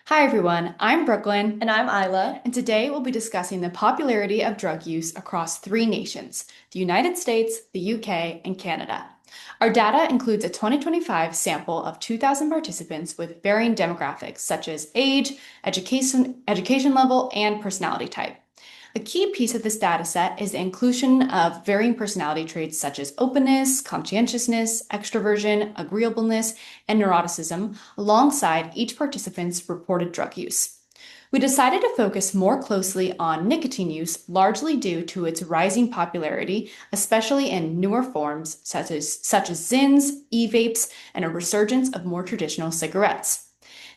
Hi everyone, I'm Brooklyn, And I'm Isla. and today we'll be discussing the popularity of drug use across three nations: the United States, the UK, and Canada. Our data includes a 2025 sample of 2,000 participants with varying demographics such as age, education level, and personality type. A key piece of this data set is the inclusion of varying personality traits such as openness, conscientiousness, extroversion, agreeableness, and neuroticism, alongside each participant's reported drug use. We decided to focus more closely on nicotine use, largely due to its rising popularity, especially in newer forms such as Zins, e-vapes, and a resurgence of more traditional cigarettes.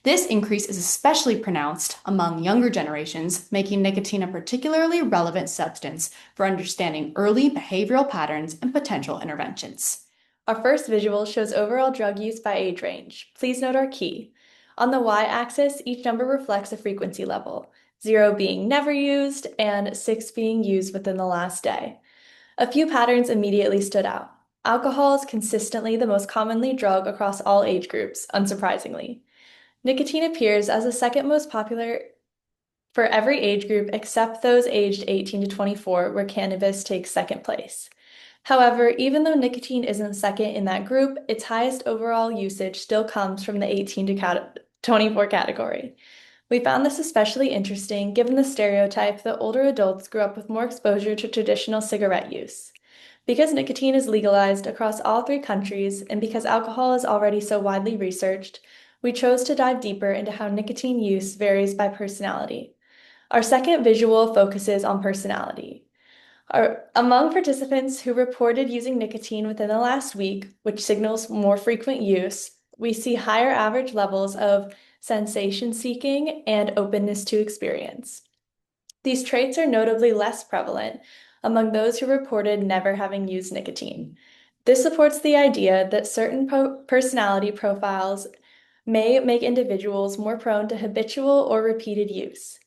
This increase is especially pronounced among younger generations, making nicotine a particularly relevant substance for understanding early behavioral patterns and potential interventions. Our first visual shows overall drug use by age range. Please note our key. On the y-axis, each number reflects a frequency level, 0 being never used and 6 being used within the last day. A few patterns immediately stood out. Alcohol is consistently the most commonly drug across all age groups, unsurprisingly. Nicotine appears as the second most popular for every age group except those aged 18 to 24, where cannabis takes second place. However, even though nicotine isn't second in that group, its highest overall usage still comes from the 18 to 24 category. We found this especially interesting given the stereotype that older adults grew up with more exposure to traditional cigarette use. Because nicotine is legalized across all three countries, and because alcohol is already so widely researched, we chose to dive deeper into how nicotine use varies by personality. Our second visual focuses on personality. Among participants who reported using nicotine within the last week, which signals more frequent use, we see higher average levels of sensation seeking and openness to experience. These traits are notably less prevalent among those who reported never having used nicotine. This supports the idea that certain personality profiles may make individuals more prone to habitual or repeated use.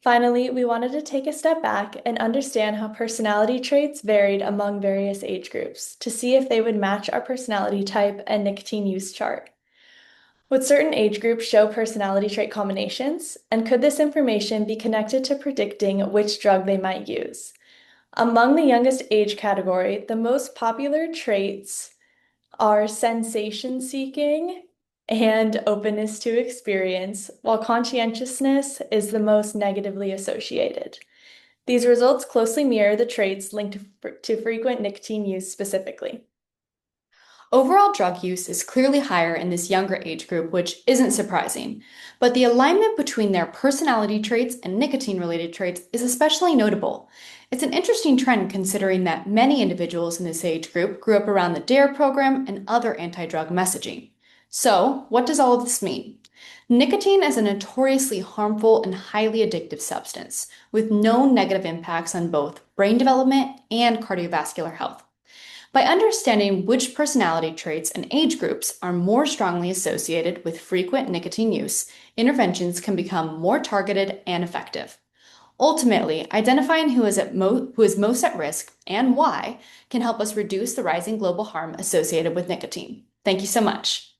Finally, we wanted to take a step back and understand how personality traits varied among various age groups to see if they would match our personality type and nicotine use chart. Would certain age groups show personality trait combinations? And could this information be connected to predicting which drug they might use? Among the youngest age category, the most popular traits are sensation seeking and openness to experience, while conscientiousness is the most negatively associated. These results closely mirror the traits linked to frequent nicotine use specifically. Overall drug use is clearly higher in this younger age group, which isn't surprising. But the alignment between their personality traits and nicotine related traits is especially notable. It's an interesting trend considering that many individuals in this age group grew up around the DARE program and other anti drug messaging. So, what does all of this mean? Nicotine is a notoriously harmful and highly addictive substance, with known negative impacts on both brain development and cardiovascular health. By understanding which personality traits and age groups are more strongly associated with frequent nicotine use, interventions can become more targeted and effective. Ultimately, identifying who is most at risk and why can help us reduce the rising global harm associated with nicotine. Thank you so much.